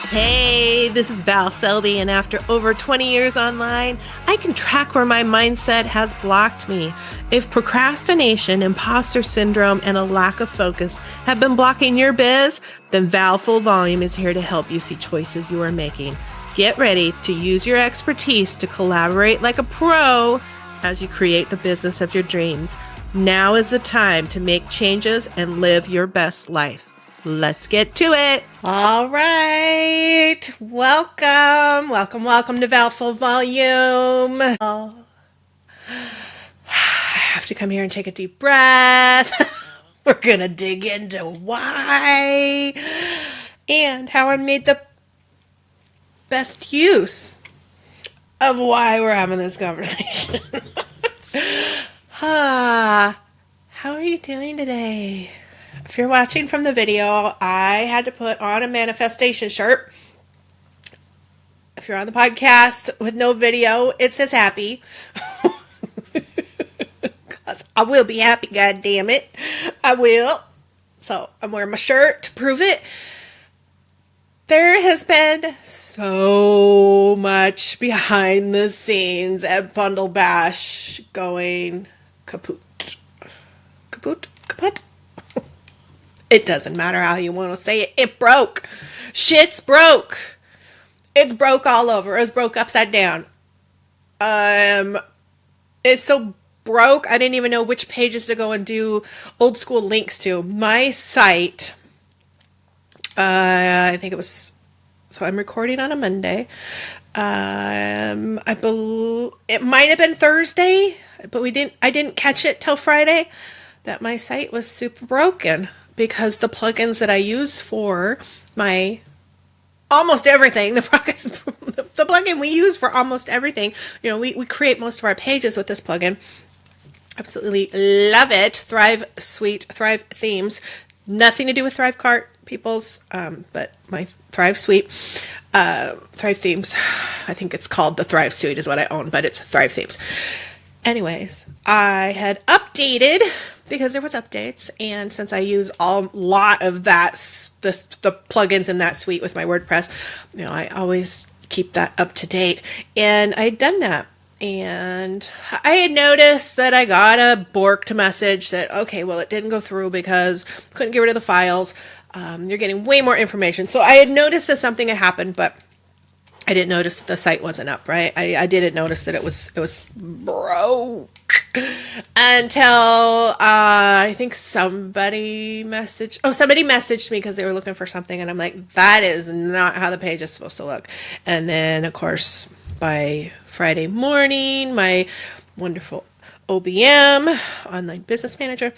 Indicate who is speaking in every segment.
Speaker 1: Hey, this is Val Selby, and after over 20 years online, I can track where my mindset has blocked me. If procrastination, imposter syndrome, and a lack of focus have been blocking your biz, then Val Full Volume is here to help you see choices you are making. Get ready to use your expertise to collaborate like a pro as you create the business of your dreams. Now is the time to make changes and live your best life. Let's get to it. All right. Welcome to Val Full Volume. I have to come here and take a deep breath. We're going to dig into why and how I made the best use of why we're having this conversation. How are you doing today? If you're watching from the video, I had to put on a manifestation shirt. If you're on the podcast with no video, it says happy. Because I will be happy, god damn it. I will. So I'm wearing my shirt to prove it. There has been so much behind the scenes at Bundle Bash going kaput. Kaput? Kaput? It doesn't matter how you want to say it. It broke. Shit's broke. It's broke all over. It's broke upside down. It's so broke, I didn't even know which pages to go and do old school links to. My site, I think it was, so I'm recording on a Monday. I believe it might have been Thursday, but I didn't catch it till Friday, that my site was super broken. Because the plugins that I use for my almost everything, the plugin we use for almost everything, we create most of our pages with this plugin. Absolutely love it. Thrive Suite, Thrive Themes. Nothing to do with Thrive Cart, people's, but my Thrive Suite, Thrive Themes. I think it's called the Thrive Suite is what I own, but it's Thrive Themes. Anyways, I had updated because there was updates, and since I use a lot of the plugins in that suite with my WordPress, I always keep that up to date, and I had done that, and I had noticed that I got a borked message that, okay, well, it didn't go through because couldn't get rid of the files. You're getting way more information. So I had noticed that something had happened, but I didn't notice that the site wasn't up, right? I didn't notice that it was broke until I think somebody messaged me because they were looking for something, and I'm like, that is not how the page is supposed to look. And then, of course, by Friday morning, my wonderful OBM, online business manager,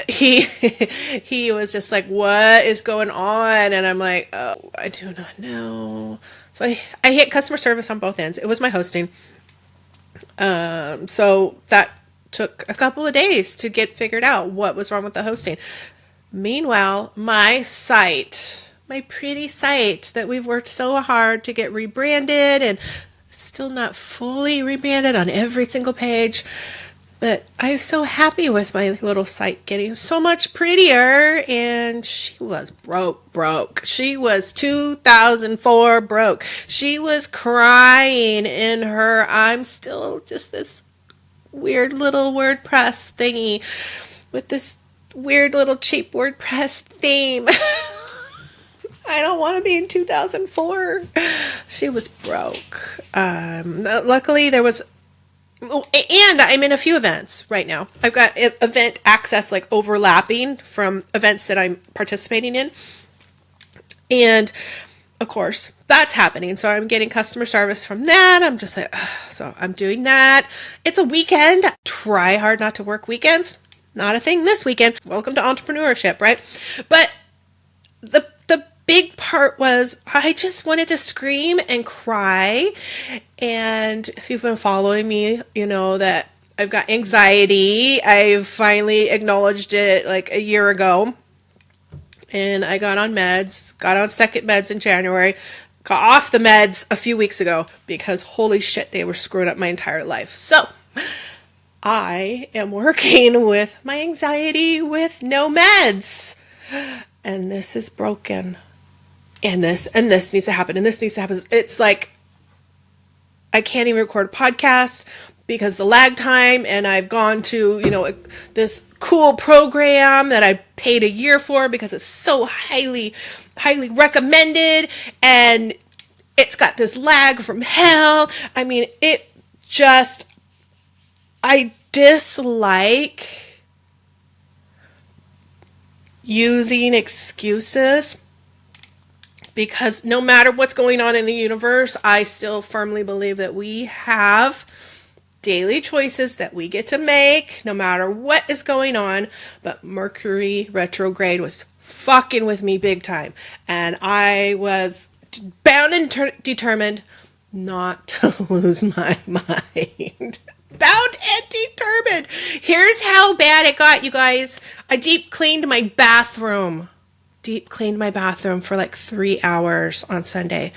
Speaker 1: he was just like, what is going on? And I'm like, oh, I do not know. So I hit customer service on both ends. It was my hosting. So that took a couple of days to get figured out what was wrong with the hosting. Meanwhile, my site, my pretty site that we've worked so hard to get rebranded and still not fully rebranded on every single page, but I was so happy with my little site getting so much prettier, and she was broke. She was 2004 broke. She was crying in her, I'm still just this weird little WordPress thingy with this weird little cheap WordPress theme. I don't want to be in 2004. She was broke. Luckily there was, and I'm in a few events right now. I've got event access like overlapping from events that I'm participating in. And of course, that's happening. So I'm getting customer service from that. I'm just like, ugh. So I'm doing that. It's a weekend. Try hard not to work weekends. Not a thing this weekend. Welcome to entrepreneurship, right? But the big part was I just wanted to scream and cry. And if you've been following me, you know that I've got anxiety. I've finally acknowledged it like a year ago. And I got on second meds in January, got off the meds a few weeks ago because holy shit, they were screwing up my entire life. So I am working with my anxiety with no meds. And this is broken. and this needs to happen, and this needs to happen. It's like I can't even record a podcast because the lag time, and I've gone to, this cool program that I paid a year for because it's so highly recommended, and it's got this lag from hell. I mean, I dislike using excuses, because no matter what's going on in the universe, I still firmly believe that we have daily choices that we get to make no matter what is going on. But Mercury retrograde was fucking with me big time, and I was bound and determined not to lose my mind. Bound and determined. Here's how bad it got, you guys. I deep cleaned my bathroom for like 3 hours on Sunday.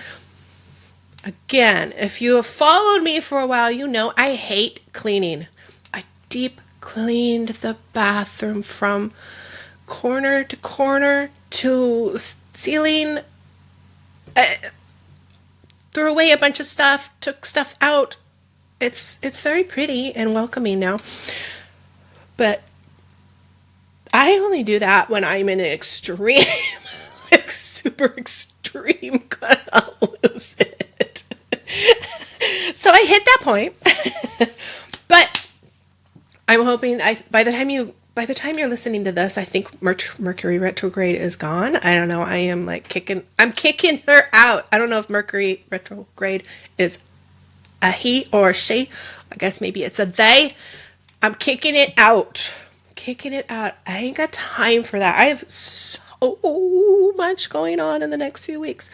Speaker 1: Again, if you have followed me for a while, you know I hate cleaning. I deep cleaned the bathroom from corner to corner to ceiling. Threw away a bunch of stuff, took stuff out. It's very pretty and welcoming now. But I only do that when I'm in an extreme, like super extreme, gonna lose it. So I hit that point. But I'm hoping by the time you're listening to this, I think Mercury retrograde is gone. I don't know. I am I'm kicking her out. I don't know if Mercury retrograde is a he or a she. I guess maybe it's a they. I'm kicking it out. I ain't got time for that. I have so much going on in the next few weeks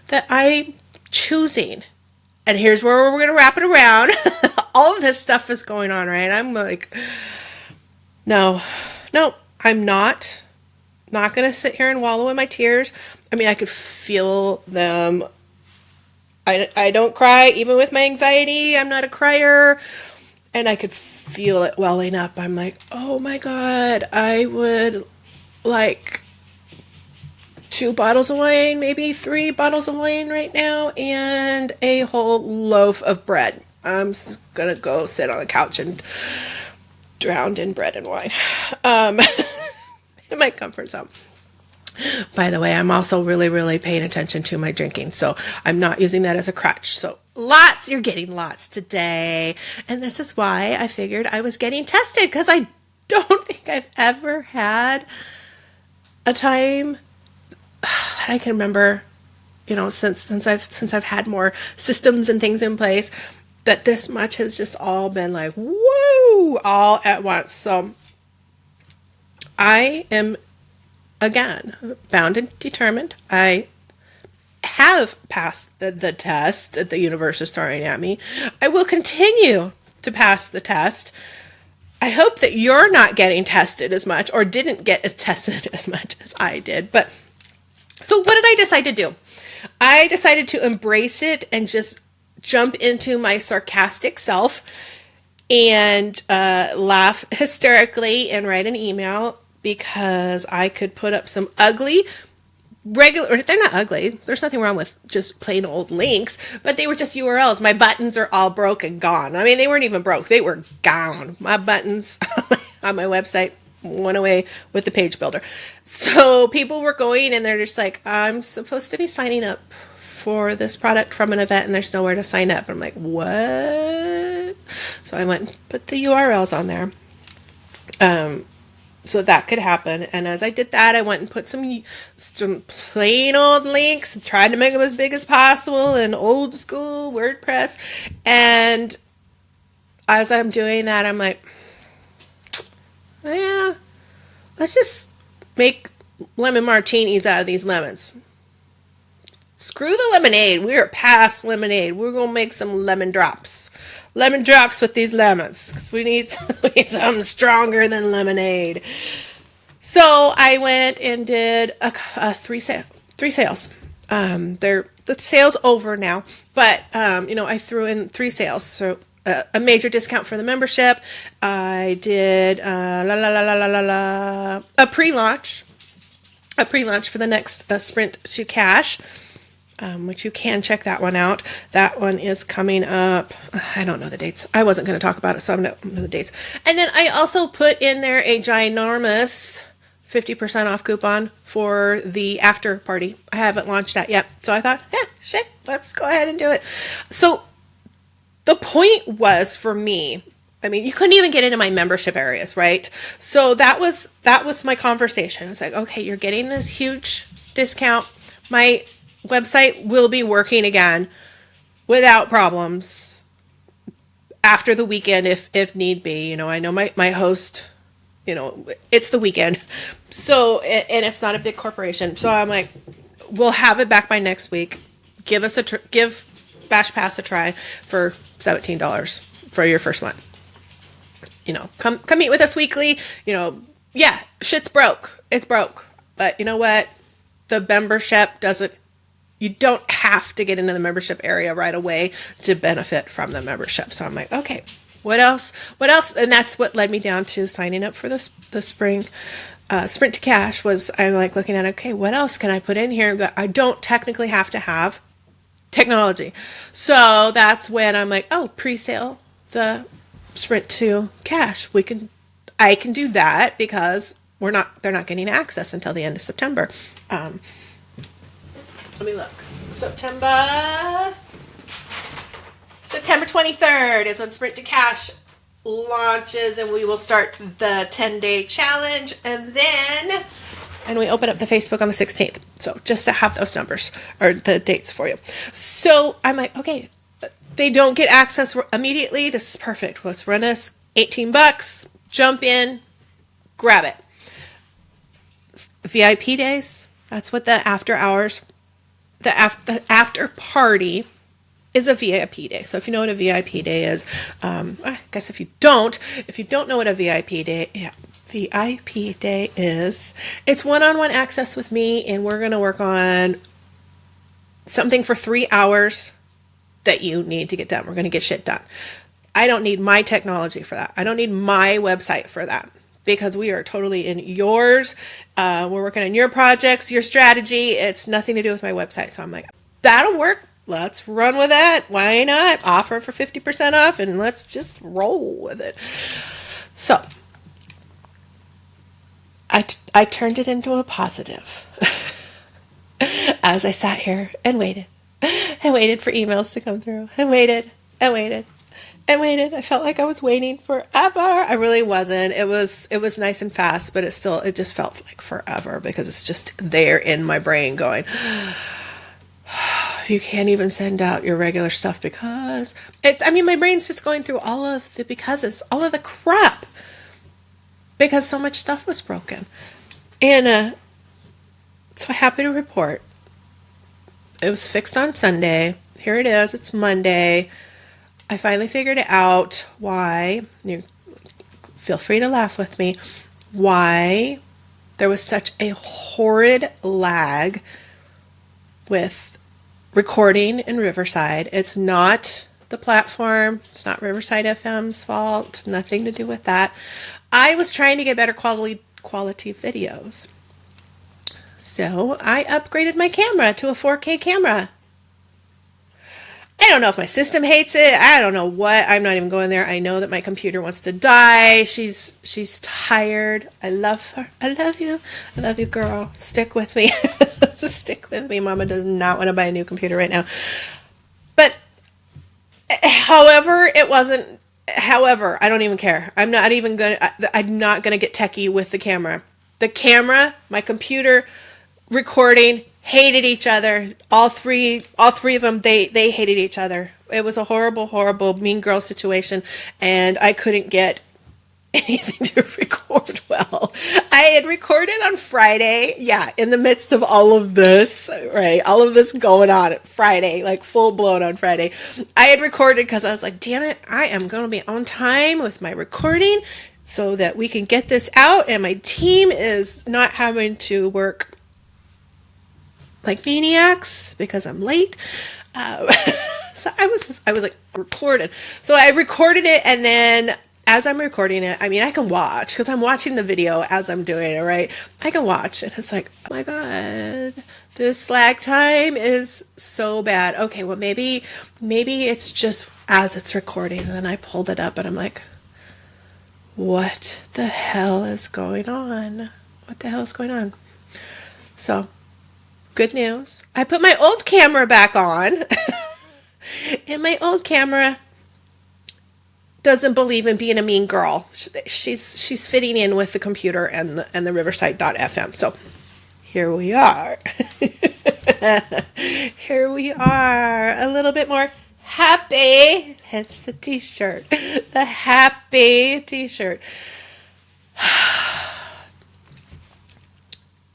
Speaker 1: that I'm choosing. And here's where we're going to wrap it around. All of this stuff is going on, right? I'm like, no, I'm not going to sit here and wallow in my tears. I mean, I could feel them. I don't cry, even with my anxiety. I'm not a crier. And I could feel it welling up. I'm like, oh my God, I would like 2 bottles of wine, maybe 3 bottles of wine right now, and a whole loaf of bread. I'm just going to go sit on the couch and drown in bread and wine. In my comfort zone. By the way, I'm also really, really paying attention to my drinking. So I'm not using that as a crutch. So you're getting lots today. And this is why I figured I was getting tested, because I don't think I've ever had a time that I can remember, since I've had more systems and things in place, that this much has just all been like, woo, all at once. So I am, again, bound and determined. I have passed the test that the universe is throwing at me. I will continue to pass the test. I hope that you're not getting tested as much, or didn't get tested as much as I did. But so what did I decide to do? I decided to embrace it and just jump into my sarcastic self and laugh hysterically and write an email, because I could put up some ugly, they're not ugly. There's nothing wrong with just plain old links, but they were just URLs. My buttons are all broke and gone. I mean, they weren't even broke. They were gone. My buttons on my website went away with the page builder. So people were going and they're just like, I'm supposed to be signing up for this product from an event and there's nowhere to sign up. I'm like, what? So I went and put the URLs on there. So that could happen. And as I did that, I went and put some plain old links, tried to make them as big as possible in old school WordPress. And as I'm doing that, I'm like, yeah, let's just make lemon martinis out of these lemons. Screw the lemonade. We're past lemonade. We're going to make some lemon drops. Lemon drops with these lemons, because we need something stronger than lemonade. So I went and did three sales. The sale's over now, but I threw in 3 sales. So a major discount for the membership. I did a pre-launch a pre-launch for the next Sprint to Cash, which you can check that one out. That one is coming up. I don't know the dates. I wasn't going to talk about it, so I don't know the dates. And then I also put in there a ginormous 50% off coupon for the after party. I haven't launched that yet. So I thought, yeah, shit, let's go ahead and do it. So the point was for me, I mean, you couldn't even get into my membership areas, right? So that was my conversation. It's like, okay, you're getting this huge discount. My website will be working again without problems after the weekend if need be. You know, I know my host, you know, it's the weekend. So, and it's not a big corporation. So I'm like, we'll have it back by next week. Give Bash Pass a try for $17 for your first month. You know, come meet with us weekly. You know, yeah, shit's broke. It's broke. But you know what? The membership you don't have to get into the membership area right away to benefit from the membership. So I'm like, okay, what else? What else? And that's what led me down to signing up for the spring Sprint to Cash. Was I'm like looking at, okay, what else can I put in here that I don't technically have to have technology? So that's when I'm like, oh, pre-sale the Sprint to Cash. I can do that because they're not getting access until the end of September. Let me look. September 23rd is when Sprint to Cash launches, and we will start the 10-day challenge, and we open up the Facebook on the 16th. So just to have those numbers or the dates for you. So I'm like, okay, they don't get access immediately. This is perfect. Let's run us $18. Jump in, grab it. VIP days. That's what the after hours. The after party is a VIP day. So if you know what a VIP day is, I guess if you don't know what a VIP day is, it's one-on-one access with me, and we're going to work on something for 3 hours that you need to get done. We're going to get shit done. I don't need my technology for that. I don't need my website for that, because we are totally in yours. We're working on your projects, your strategy. It's nothing to do with my website. So I'm like, that'll work. Let's run with that. Why not? Offer for 50% off, and let's just roll with it. So I turned it into a positive as I sat here and waited. I waited for emails to come through. I waited. I felt like I was waiting forever. I really wasn't. It was nice and fast, but it just felt like forever, because it's just there in my brain going, you can't even send out your regular stuff because my brain's just going through all of the becauses, all of the crap, because so much stuff was broken. And so happy to report it was fixed on Sunday. Here it is. It's Monday. I finally figured it out why. You feel free to laugh with me. Why there was such a horrid lag with recording in Riverside. It's not the platform. It's not Riverside FM's fault. Nothing to do with that. I was trying to get better quality videos. So I upgraded my camera to a 4K camera. I don't know if my system hates it. I don't know what. I'm not even going there. I know that my computer wants to die. She's tired. I love her. I love you. I love you, girl. Stick with me. Stick with me. Mama does not want to buy a new computer right now. But however, I don't even care. I'm not going to get techie with the camera. The camera, my computer, recording, hated each other. All three of them, they hated each other. It was a horrible mean girl situation, and I couldn't get anything to record well. I had recorded on Friday, in the midst of all of this, right? All of this going on at Friday, like full blown on Friday. I had recorded because I was like, damn it, I am going to be on time with my recording so that we can get this out, and my team is not having to work like maniacs because I'm late. So I was like recorded. So I recorded it, and then as I'm recording it, I mean, I can watch because I'm watching the video as I'm doing it, right? I can watch and it's like, oh my God, this lag time is so bad. Okay, well, maybe it's just as it's recording. And then I pulled it up and I'm like, what the hell is going on? What the hell is going on? So, good news. I put my old camera back on. And my old camera doesn't believe in being a mean girl. She's fitting in with the computer and the Riverside.fm. So, here we are. Here we are. A little bit more happy. Hence the t-shirt. The happy t-shirt.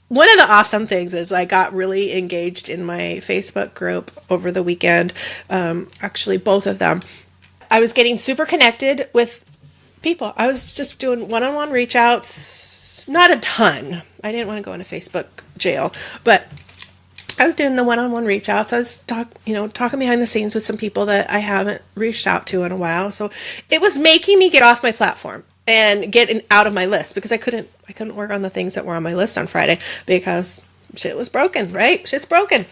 Speaker 1: One of the awesome things is I got really engaged in my Facebook group over the weekend. Actually, both of them. I was getting super connected with people. I was just doing one-on-one reach outs. Not a ton. I didn't want to go into Facebook jail, but I was doing the one-on-one reach outs. I was talking behind the scenes with some people that I haven't reached out to in a while. So it was making me get off my platform and get out of my list because I couldn't work on the things that were on my list on Friday because shit was broken, right? Shit's broken.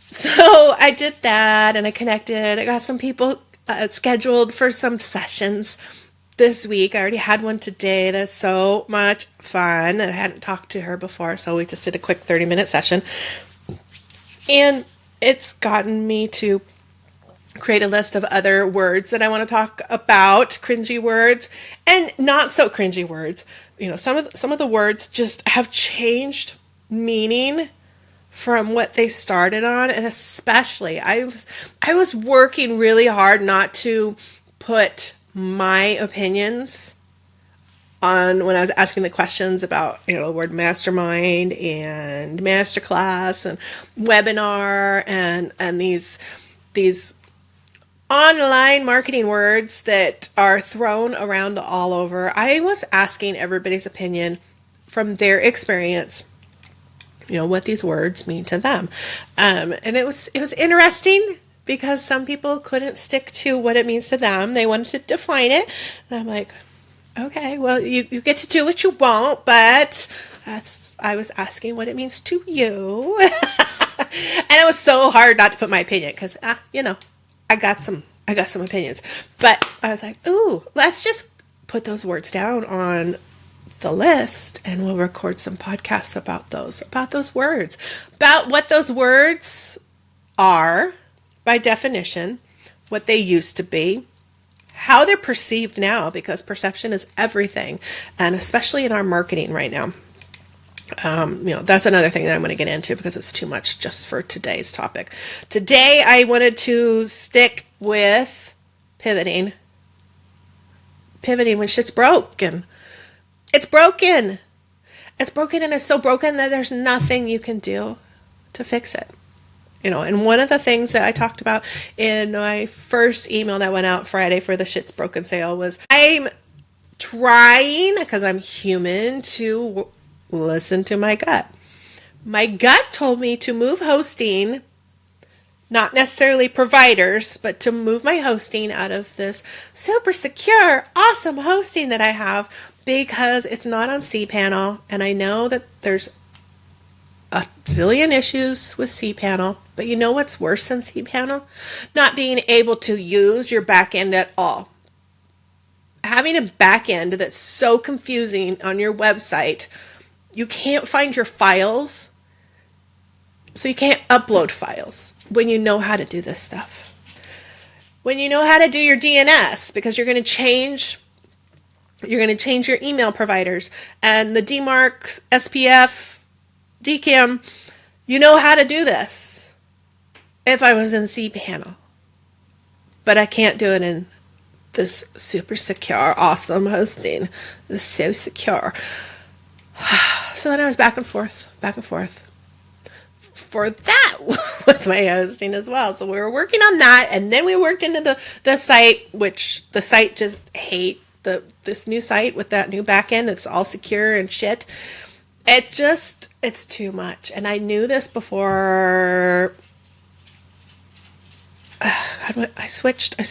Speaker 1: So I did that and I connected. I got some people scheduled for some sessions this week. I already had one today. That's so much fun. I hadn't talked to her before, so we just did a quick 30-minute session. And it's gotten me to create a list of other words that I want to talk about, cringy words and not so cringy words. You know, some of the words just have changed meaning from what they started on, and especially I was working really hard not to put my opinions on when I was asking the questions about, the word mastermind and masterclass and webinar and these online marketing words that are thrown around all over. I was asking everybody's opinion from their experience, what these words mean to them. And it was interesting because some people couldn't stick to what it means to them. They wanted to define it. And I'm like, okay, well, you get to do what you want, but I was asking what it means to you. And it was so hard not to put my opinion because, I got some opinions. But I was like, ooh, let's just put those words down on the list and we'll record some podcasts about those words, about what those words are by definition, what they used to be, how they're perceived now, because perception is everything, and especially in our marketing right now. That's another thing that I'm going to get into because it's too much just for today's topic. Today, I wanted to stick with pivoting when shit's broken. It's broken. It's broken, and it's so broken that there's nothing you can do to fix it. And one of the things that I talked about in my first email that went out Friday for the Shit's Broken sale was I'm trying, because I'm human, to listen to my gut. My gut told me to move hosting, not necessarily providers, but to move my hosting out of this super secure, awesome hosting that I have because it's not on cPanel. And I know that there's a zillion issues with cPanel, but you know what's worse than cPanel? Not being able to use your back end at all. Having a back end that's so confusing on your website, you can't find your files, so you can't upload files when you know how to do this stuff. When you know how to do your DNS, because you're going to change your email providers and the DMARC, SPF, DKIM, you know how to do this if I was in cPanel. But I can't do it in this super secure, awesome hosting. It's so secure. So then I was back and forth for that with my hosting as well. So we were working on that, and then we worked into the site, which the site just hate this new site with that new backend that's all secure and shit. It's too much. And I knew this before God, I switched. I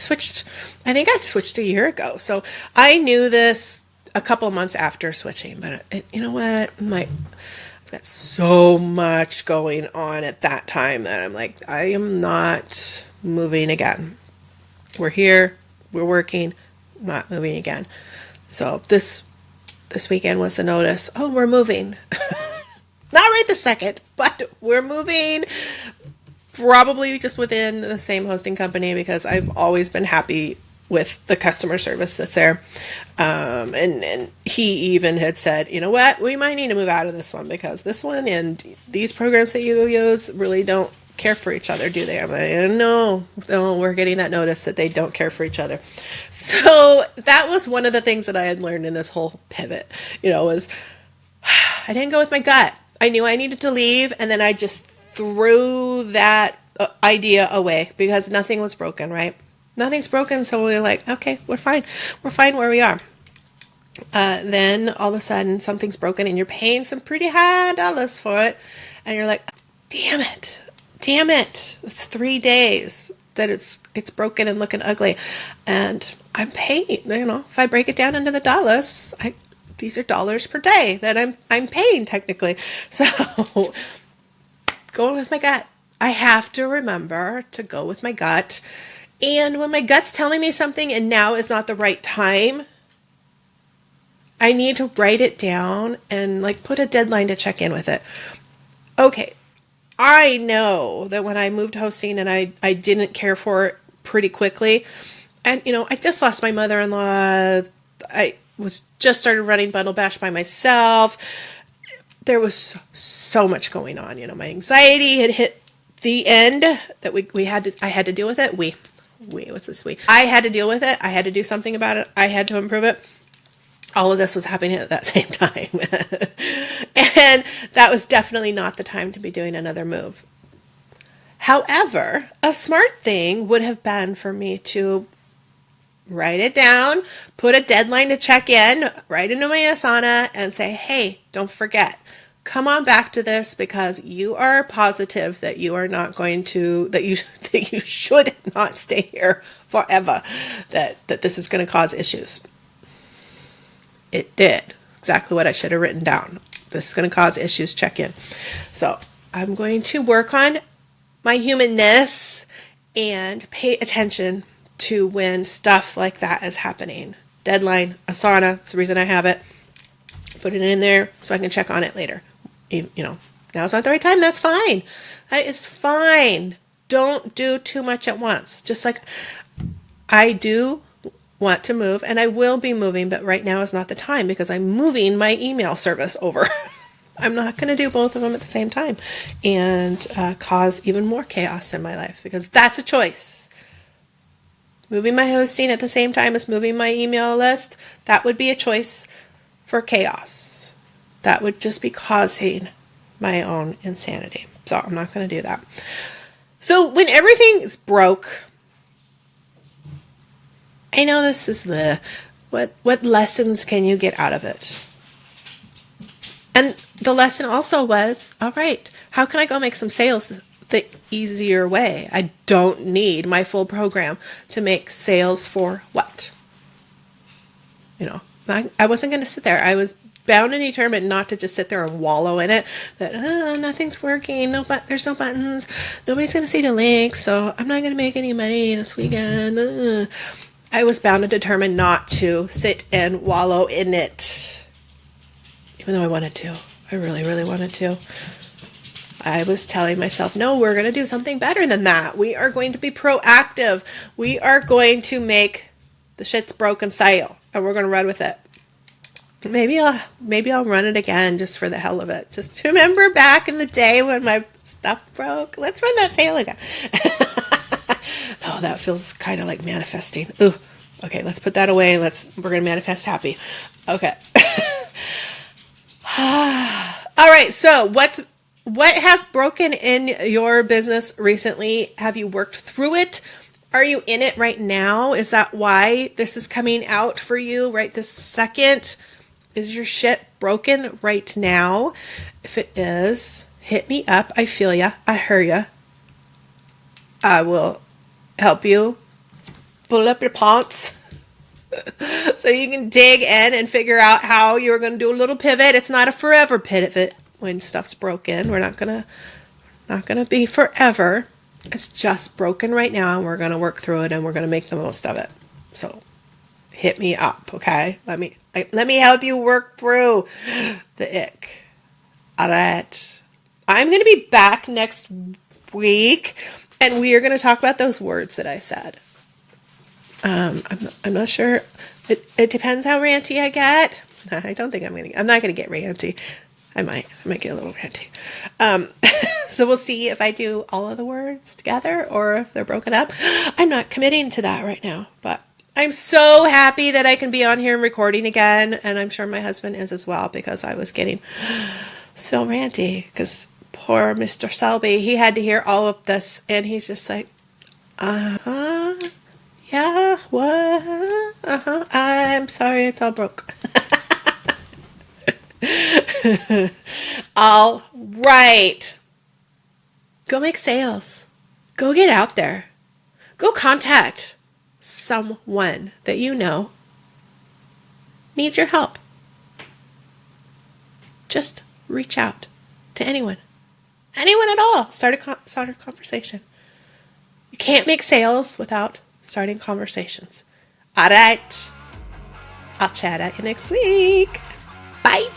Speaker 1: think I switched a year ago. So I knew this a couple months after switching. But you know what? I've got so much going on at that time that I'm like, I am not moving again. We're here. We're working. Not moving again. So this weekend was the notice. Oh, we're moving. Not right this second, but we're moving. Probably just within the same hosting company because I've always been happy with the customer service that's there. And he even had said, you know what, we might need to move out of this one because this one and these programs that you use really don't care for each other, do they? I'm like, no, we're getting that notice that they don't care for each other. So that was one of the things that I had learned in this whole pivot, was I didn't go with my gut. I knew I needed to leave, and then I just threw that idea away because nothing was broken, right? Nothing's broken, so we're like, okay, we're fine. We're fine where we are. Then all of a sudden, something's broken, and you're paying some pretty high dollars for it, and you're like, damn it. It's 3 days that it's broken and looking ugly, and I'm paying. If I break it down into the dollars, these are dollars per day that I'm paying technically. So going with my gut. I have to remember to go with my gut. And when my gut's telling me something and now is not the right time, I need to write it down and put a deadline to check in with it. Okay, I know that when I moved hosting and I didn't care for it pretty quickly, and I just lost my mother-in-law. I was just started running Bundle Bash by myself. There was so much going on. My anxiety had hit the end that I had to deal with it. What's this we? I had to deal with it. I had to do something about it. I had to improve it. All of this was happening at that same time. And that was definitely not the time to be doing another move. However, a smart thing would have been for me to write it down, put a deadline to check in, write into my Asana, and say, hey, don't forget. Come on back to this because you are positive that you are not going to, that you should not stay here forever, that this is going to cause issues. It did. Exactly what I should have written down. This is going to cause issues, check in. So I'm going to work on my humanness and pay attention to when stuff like that is happening. Deadline, Asana, that's the reason I have it. Put it in there so I can check on it later. Now's not the right time, that's fine. That is fine. Don't do too much at once. Just like I do want to move and I will be moving, but right now is not the time because I'm moving my email service over. I'm not going to do both of them at the same time and cause even more chaos in my life because that's a choice. Moving my hosting at the same time as moving my email list, that would be a choice for chaos. That would just be causing my own insanity. So I'm not going to do that. So when everything's broke, I know this is what lessons can you get out of it? And the lesson also was, all right, how can I go make some sales the easier way? I don't need my full program to make sales for what? I wasn't going to sit there. I was bound and determined not to just sit there and wallow in it. That nothing's working. There's no buttons. Nobody's going to see the links, so I'm not going to make any money this weekend. I was bound and determined not to sit and wallow in it, even though I wanted to. I really, really wanted to. I was telling myself, no, we're going to do something better than that. We are going to be proactive. We are going to make the shit's broken sale, and we're going to run with it. Maybe I'll run it again just for the hell of it. Just to remember back in the day when my stuff broke. Let's run that sale again. Oh, that feels kind of like manifesting. Ooh. Okay, let's put that away. We're going to manifest happy. Okay. All right. So what has broken in your business recently? Have you worked through it? Are you in it right now? Is that why this is coming out for you right this second? Is your shit broken right now? If it is, hit me up. I feel ya. I hear ya. I will help you pull up your pants so you can dig in and figure out how you're going to do a little pivot. It's not a forever pivot when stuff's broken. We're not going to be forever. It's just broken right now, and we're going to work through it, and we're going to make the most of it. So hit me up, okay? Let me help you work through the ick. All right. I'm going to be back next week, and we are going to talk about those words that I said. I'm not sure. It depends how ranty I get. I don't think I'm not going to get ranty. I might get a little ranty. So we'll see if I do all of the words together or if they're broken up. I'm not committing to that right now, but I'm so happy that I can be on here and recording again. And I'm sure my husband is as well, because I was getting so ranty because poor Mr. Selby, he had to hear all of this and he's just like, yeah, what? I'm sorry, it's all broke. All right. Go make sales. Go get out there. Go contact someone that you know needs your help. Just reach out to anyone. Anyone at all. Start a conversation. You can't make sales without starting conversations. All right. I'll chat at you next week. Bye.